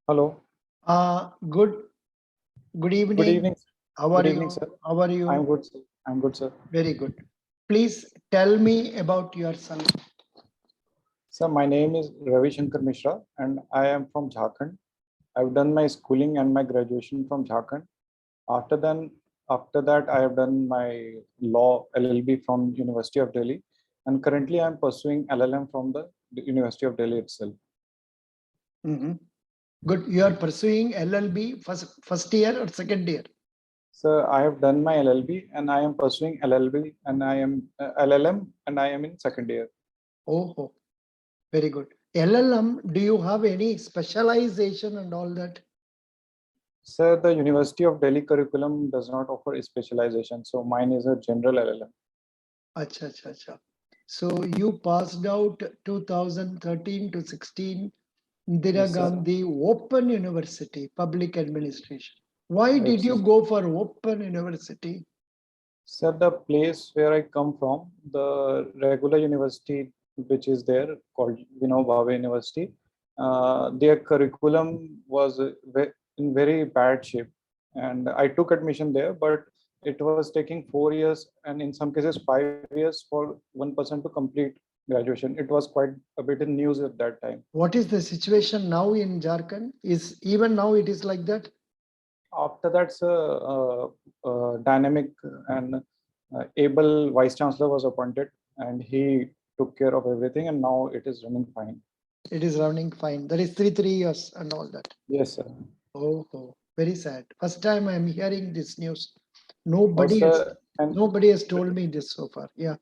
Hello. Good Good evening. evening. How Good are evening, you? sir. How are I'm you? good, sir. I'm good, sir. Very good. Please tell me about yourself. Sir, my name is Ravi Shankar Mishra, and I am from Jharkand. I've done my schooling and my graduation from Jharkand. After then, after that, I have done my law LLB from University of Delhi, and currently I'm pursuing LLM from the University of Delhi itself. Mhm. Good. You are pursuing LLB first year or second year? So I have done my LLB, and I am pursuing LLB, and I am LLM, and I am in second year. Oh, very good. LLM, do you have any specialization and all that? Sir, the University of Delhi curriculum does not offer a specialization, so mine is a general LLM. Acha. So you passed out 2013 to 16 Indira Yes, sir. Gandhi Open University, Public Administration. Why did you It's, go for Open University? sir, the place where I come from, the regular university which is there called Bhave University, their curriculum was in very bad shape, and I took admission there, but it was taking 4 years and in some cases 5 years for one person to complete graduation. It was quite a bit in news at that time. What is the situation now in Jharkhand? Is even now it is like that? After that, dynamic and able vice chancellor was appointed, and he took care of everything, and now it is running fine. It is running fine. That is three years and all that. Yes, sir. Very sad. First time I'm hearing this news. Nobody has Also, and nobody has told me this so far. Yeah.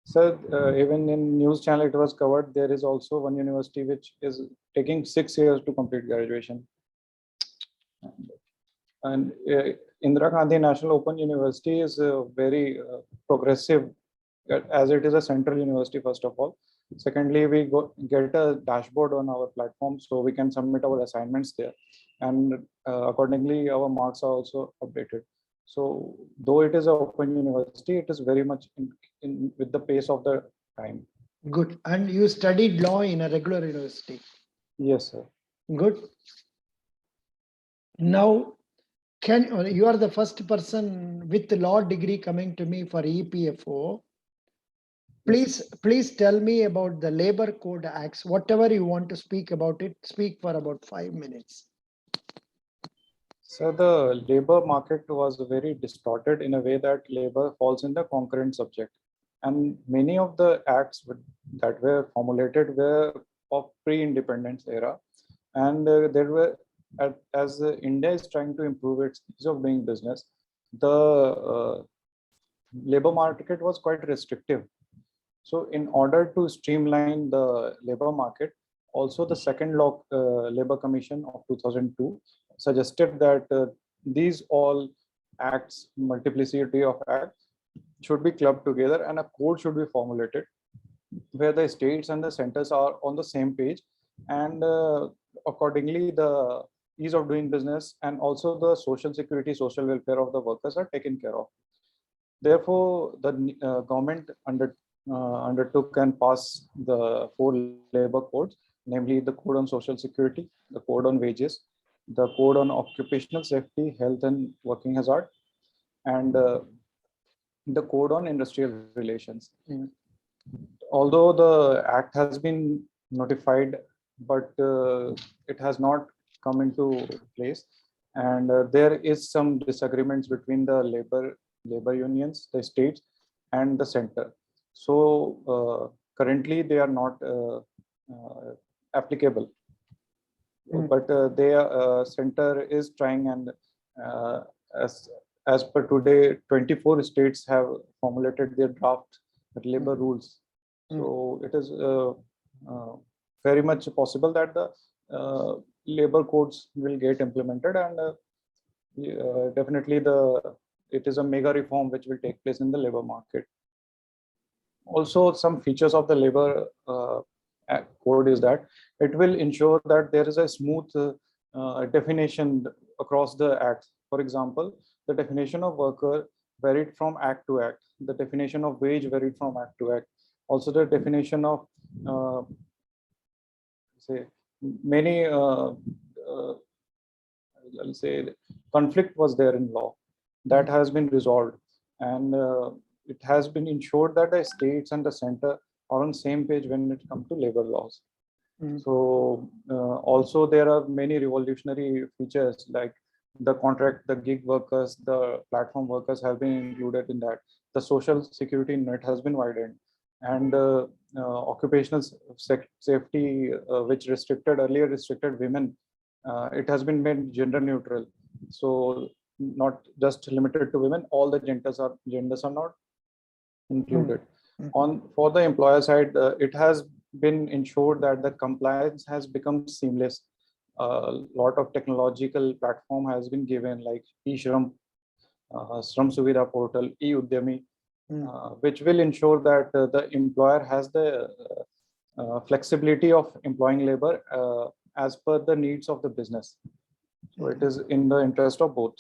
sir, even in news channel it was covered. There is also one university which is taking 6 years to complete graduation, and Indira Gandhi National Open University is very progressive, as it is a central university, first of all. Secondly, we get a dashboard on our platform, so we can submit our assignments there, and accordingly our marks are also updated. So though it is an open university, it is very much in with the pace of the time. Good. And you studied law in a regular university. Yes, sir. Good. Now, you are the first person with law degree coming to me for EPFO. Yes. Please tell me about the Labor Code Acts. Whatever you want to speak about it, speak for about 5 minutes. So the labor market was very distorted in a way that labor falls in the concurrent subject. And many of the acts that were formulated were of pre-independence era. And there were, as India is trying to improve its ease of doing business, the labor market was quite restrictive. So in order to streamline the labor market, also the second labor commission of 2002 suggested that these all acts, multiplicity of acts, should be clubbed together and a code should be formulated where the states and the centers are on the same page, and accordingly the ease of doing business and also the social security, social welfare of the workers are taken care of. Therefore, the government undertook and passed the four labor codes, namely the Code on Social Security, the Code on Wages, the Code on Occupational Safety, Health and Working Hazard, and the Code on Industrial Relations. Although the Act has been notified, but it has not come into place, and there is some disagreements between the labor unions, the states, and the center. So currently they are not applicable, but the center is trying, and uh, as as per today, 24 states have formulated their draft labor rules. So it is very much possible that the labor codes will get implemented, and definitely it is a mega reform which will take place in the labor market. Also, some features of the labor code is that it will ensure that there is a smooth definition across the acts. For example, the definition of worker varied from act to act. The definition of wage varied from act to act. Also, the definition of say many I'll say conflict was there in law. That has been resolved, and it has been ensured that the states and the center are on same page when it comes to labor laws. So also there are many revolutionary features like the contract, the gig workers, the platform workers have been included in that. The social security net has been widened, and occupational safety, which earlier restricted women, it has been made gender neutral. So not just limited to women, all the genders are not included. For the employer side, it has been ensured that the compliance has become seamless. A lot of technological platform has been given like eShram, Shram Suvidha portal, e-Udyami, which will ensure that the employer has the flexibility of employing labor as per the needs of the business. So it is in the interest of both.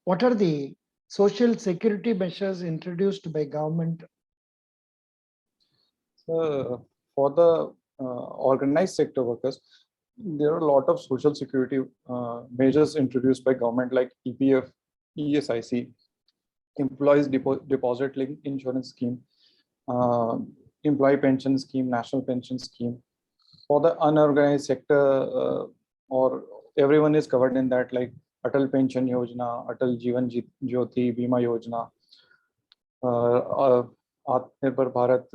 What are the social security measures introduced by government? For the organized sector workers, there are a lot of social security measures introduced by government like EPF, ESIC, Employees Deposit Linked Insurance Scheme, Employee Pension Scheme, National Pension Scheme. For the unorganized sector, or everyone is covered in that, like Atal Pension Yojana, Atal Jeevan Jyoti Bima Yojana, Atmanirbhar Bharat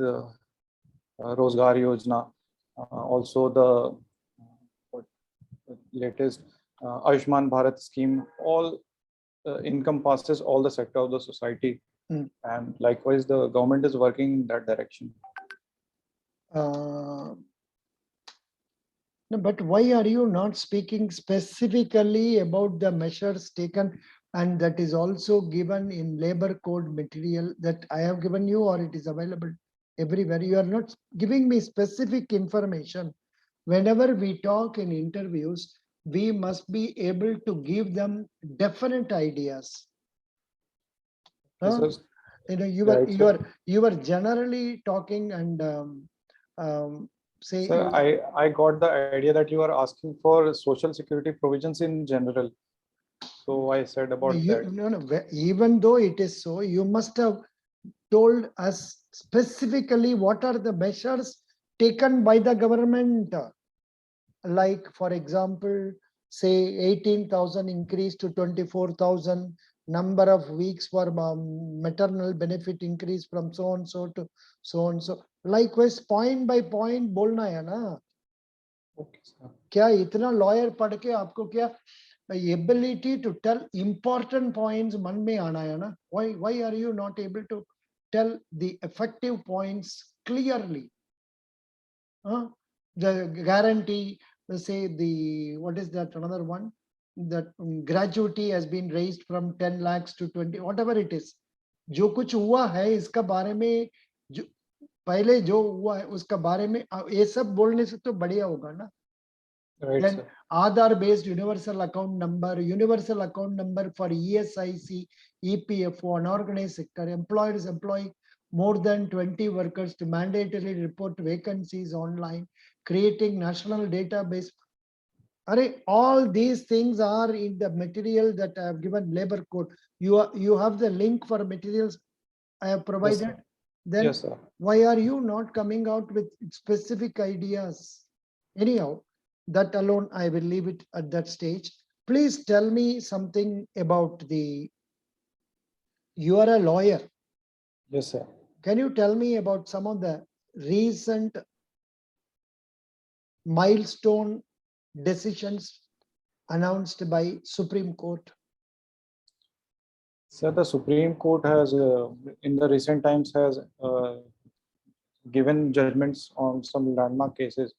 Rozgar Yojana, also the latest Ayushman Bharat scheme, all encompasses all the sector of the society. And likewise, the government is working in that direction. No, but why are you not speaking specifically about the measures taken, and that is also given in labor code material that I have given you, or it is available everywhere? You are not giving me specific information. Whenever we talk in interviews, we must be able to give them definite ideas. You are generally talking and say. Sir, I got the idea that you are asking for social security provisions in general. So I said about that. No, even though it is so, you must have told us specifically what are the measures taken by the government. Like, for example, say 18,000 increase to 24,000, number of weeks for maternal benefit increase from so and so to so and so. Likewise, point by point बोलना है ना. Okay, sir. क्या इतना lawyer पढ़ के आपको क्या ability to tell important points मन में आना है ना? Why are you not able to tell the effective points clearly? The guarantee, say what is that another one? That gratuity has been raised from 10 lakhs to 20, whatever it is. जो कुछ हुआ है इसका बारे में, जो पहले जो हुआ है उसका बारे में ये सब बोलने से तो बढ़िया होगा ना. Right, then sir. Aadhaar based universal account number for ESIC, EPFO, unorganized sector, employers employ more than 20 workers to mandatorily report vacancies online, creating national database. All these things are in the material that I have given, labor code. You have the link for materials I have provided. Yes, then yes, sir. Why are you not coming out with specific ideas? Anyhow, that alone, I will leave it at that stage. Please tell me something about you are a lawyer. Yes, sir. Can you tell me about some of the recent milestone decisions announced by Supreme Court? Sir, the Supreme Court has, in the recent times, has given judgments on some landmark cases.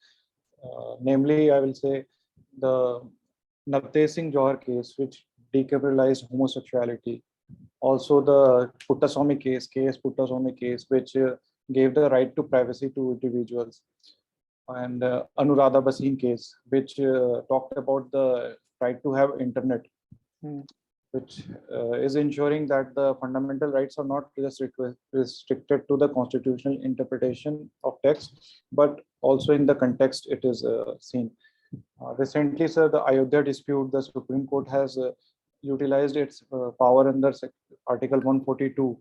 Namely, I will say the Navtej Singh Johar case, which decriminalized homosexuality. Also, the Puttaswamy case, Puttaswamy case, which gave the right to privacy to individuals. And Anuradha Bhasin case, which talked about the right to have internet, which is ensuring that the fundamental rights are not just restricted to the constitutional interpretation of text, but also in the context it is seen. Recently, sir, the Ayodhya dispute, the Supreme Court has utilized its power under Article 142,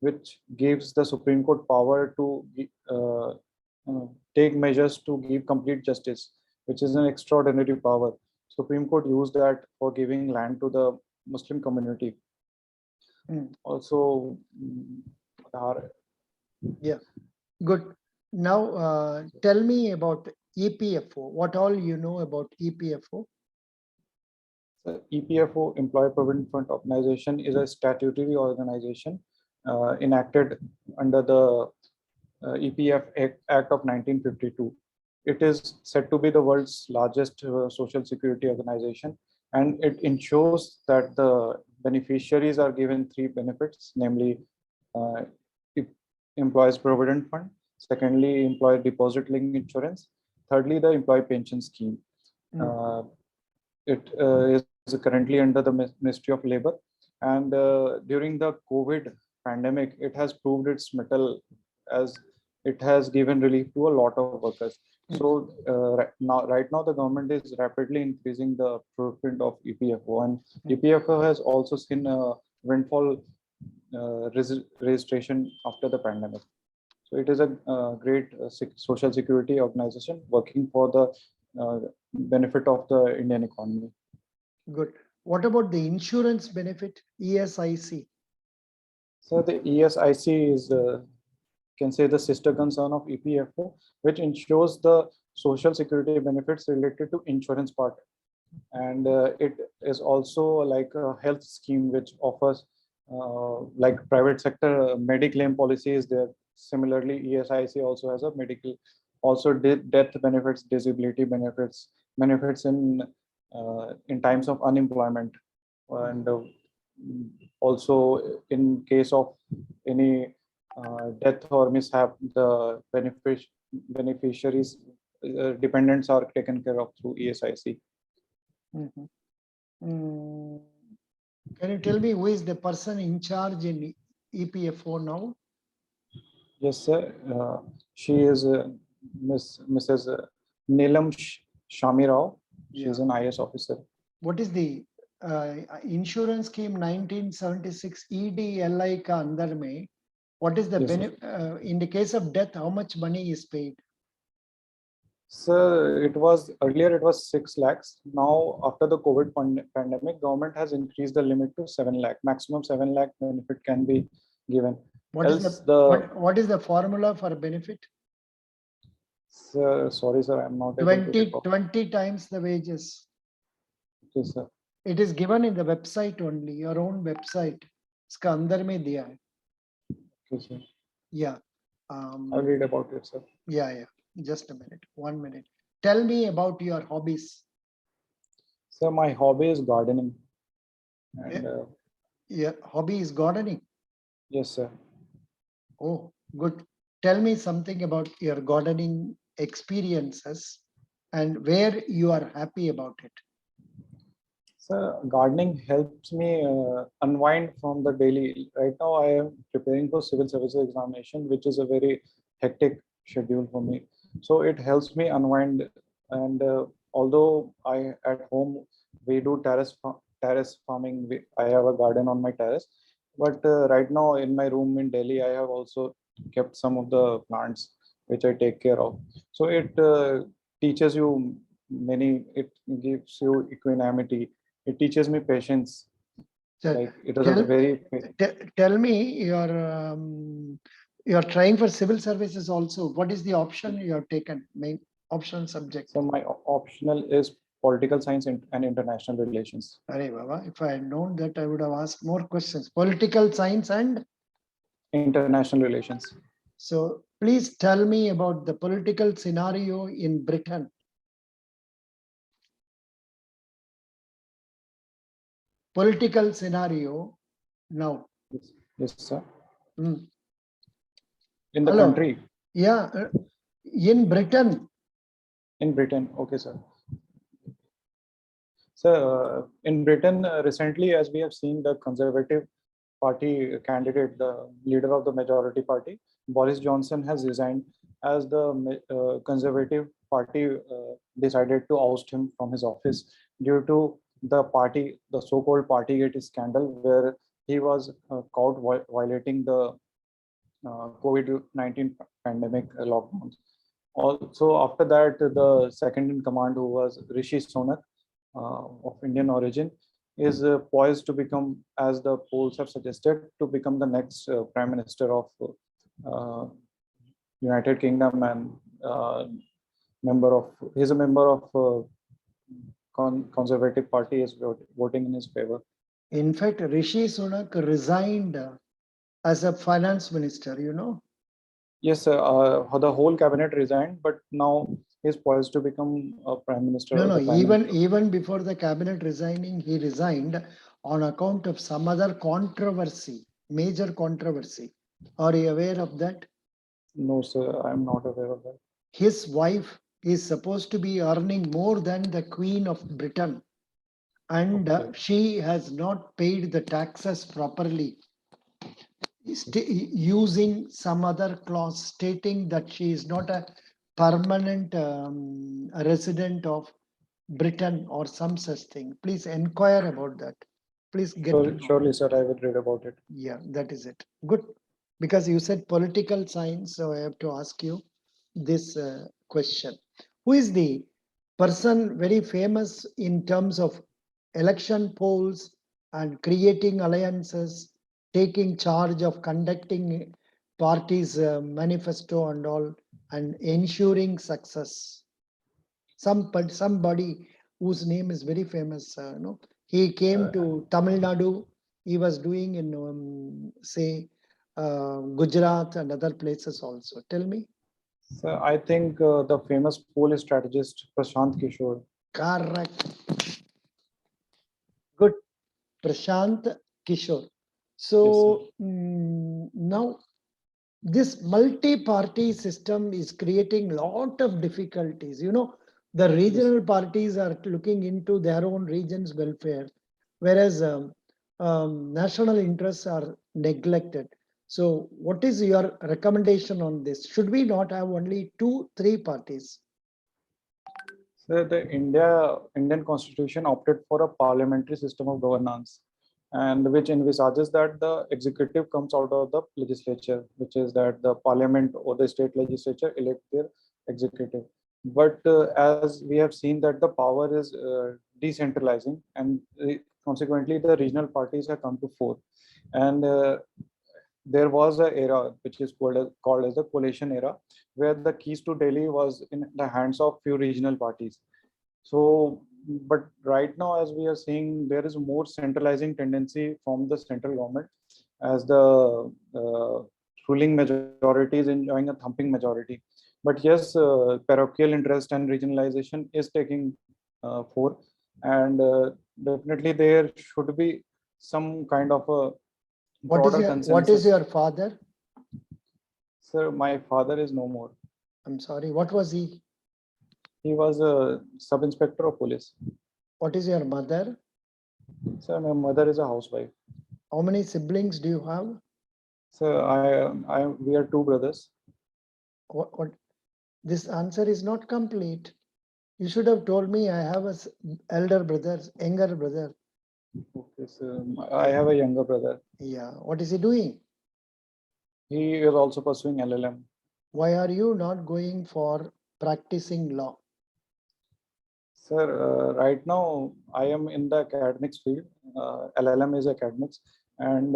which gives the Supreme Court power to take measures to give complete justice, which is an extraordinary power. Supreme Court used that for giving land to the Muslim community. Also, our- Yeah, good. Now, tell me about EPFO. What all you know about EPFO? the EPFO, Employee Provident Fund Organization, is a statutory organization enacted under the EPF Act of 1952. It is said to be the world's largest social security organization, and it ensures that the beneficiaries are given three benefits, namely uh, Employees Provident Fund, secondly, Employer Deposit Linked Insurance, thirdly, the Employee Pension Scheme. Uh, it is currently under the Ministry of Labor, and during the COVID pandemic, it has proved its mettle as it has given relief to a lot of workers. So right now, the government is rapidly increasing the footprint of EPFO, and EPFO has also seen a windfall registration after the pandemic. So it is a great social security organization working for the benefit of the Indian economy. Good. What about the insurance benefit, ESIC? So the ESIC is, can say, the sister concern of EPFO, which ensures the social security benefits related to insurance part. And it is also like a health scheme which offers like private sector Mediclaim policy is there. Similarly, ESIC also has a medical, also death benefits, disability benefits, benefits in times of unemployment, and also in case of any death or mishap, the beneficiaries dependents are taken care of through ESIC. Can you tell me who is the person in charge in EPFO now? Yes, sir. She is Mrs. Neelam Shamirao. She is an IS officer. What is the insurance scheme 1976 EDLI ka andar mein? What is the Yes, benefit in the case of death? How much money is paid? Sir, it was earlier it was 6 lakhs. Now, after the COVID pandemic, government has increased the limit to 7 lakh. Maximum 7 lakh benefit can be given. What is what is the formula for benefit? Sir, sorry, sir, I'm not able to recall. 20 times the wages. Yes, sir. It is given in the website only, your own website. Iska andar mein diya hai. Okay, sir. Yeah. I'll read about it, sir. Yeah. Just a minute. 1 minute. Tell me about your hobbies. Sir, my hobby is gardening. And your hobby is gardening. yes, sir. Oh, good. Tell me something about your gardening experiences and where you are happy about it. So gardening helps me unwind from the daily. Right now, I am preparing for civil services examination, which is a very hectic schedule for me. So it helps me unwind. And although I at home we do terrace farming, I have a garden on my terrace. But right now in my room in Delhi, I have also kept some of the plants which I take care of. So it teaches you many. It gives you equanimity. It teaches me patience. Like it is a very. Tell me, you're trying for civil services also. What is the option you have taken? Main option subject. So my optional is political science and international relations. Arey Baba, if I had known that, I would have asked more questions. Political science and international relations. So please tell me about the political scenario in Britain. Political scenario now. Yes, sir. In the country? Yeah, in Britain. In Britain, okay, sir. So in Britain, recently, as we have seen, the Conservative Party candidate, the leader of the majority party, Boris Johnson, has resigned as the Conservative party decided to oust him from his office due to the so-called Partygate scandal, where he was caught violating the COVID-19 pandemic lockdowns. Also, after that, the second in command, who was Rishi Sunak, of Indian origin, is poised to become, as the polls have suggested, to become the next Prime Minister of uh, United Kingdom, and member of he's a member of Conservative Party, is voting in his favor. In fact, Rishi Sunak resigned as a finance minister, Yes, the whole cabinet resigned, but now he's poised to become a prime minister. No, or no, the prime minister. even before the cabinet resigning, he resigned on account of some other controversy, major controversy. Are you aware of that? No, sir, I'm not aware of that. His wife is supposed to be earning more than the Queen of Britain, and Okay. she has not paid the taxes properly, using some other clause stating that she is not a permanent resident of Britain or some such thing. Please inquire about that. Please get to know. Surely, sir, I will read about it. Yeah, that is it. Good. Because you said political science, so I have to ask you this question. Who is the person very famous in terms of election polls and creating alliances, taking charge of conducting parties' manifesto and all, and ensuring success? Somebody whose name is very famous. He came to Tamil Nadu. He was doing in say Gujarat and other places also. Tell me. So I think the famous police strategist Prashant Kishore. Correct. Good. Prashant Kishore. So now this multi-party system is creating lot of difficulties. The regional parties are looking into their own region's welfare, whereas national interests are neglected. So what is your recommendation on this? Should we not have only 2, 3 parties? So the Indian Constitution opted for a parliamentary system of governance, and which envisages that the executive comes out of the legislature, which is that the parliament or the state legislature elect their executive. But as we have seen that the power is decentralizing, and consequently the regional parties have come to fore, and there was an era which is called as the coalition era, where the keys to Delhi was in the hands of few regional parties. So, but right now, as we are seeing, there is more centralizing tendency from the central government, as the ruling majority is enjoying a thumping majority. But yes, parochial interest and regionalization is taking forth, and definitely there should be some kind of a broader What is consensus. your father? Sir, my father is no more. I'm sorry. What was he? He was a sub-inspector of police. What is your mother? Sir, my mother is a housewife. How many siblings do you have? Sir, we are two brothers. What? This answer is not complete. You should have told me I have a elder brother, younger brother. Okay, sir. I have a younger brother. Yeah. What is he doing? He is also pursuing LLM. Why are you not going for practicing law? Sir, right now I am in the academics field. LLM is academics, and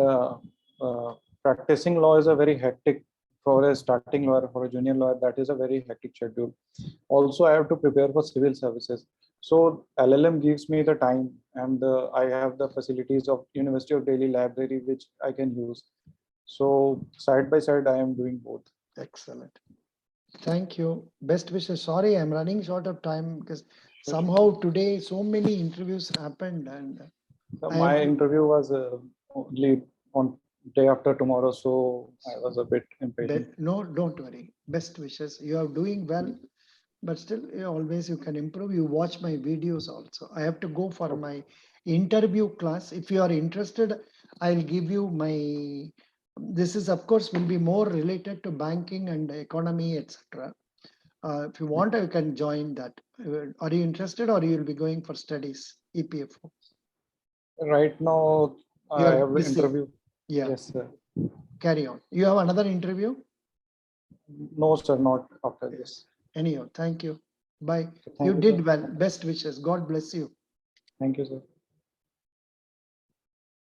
practicing law is a very hectic for a starting lawyer, for a junior lawyer. That is a very hectic schedule. Also, I have to prepare for civil services. So LLM gives me the time, and I have the facilities of University of Delhi library, which I can use. So side by side, I am doing both. Excellent. Thank you. Best wishes. Sorry, I'm running short of time because somehow today so many interviews happened, and So my interview was only on day after tomorrow, so I was a bit impatient. no, don't worry. Best wishes. You are doing well, but still, always you can improve. You watch my videos also. I have to go for my interview class. If you are interested, I'll give you my. This is, of course, will be more related to banking and economy, etc. If you want, I can join that. Are you interested or you will be going for studies, EPFO? Right now, You I are have an busy. interview. Yeah, Yes, sir. carry on. You have another interview? No, sir, not after this. Anyhow, thank you. Bye. Thank You you, did sir. well. Best wishes. God bless you. Thank you, sir.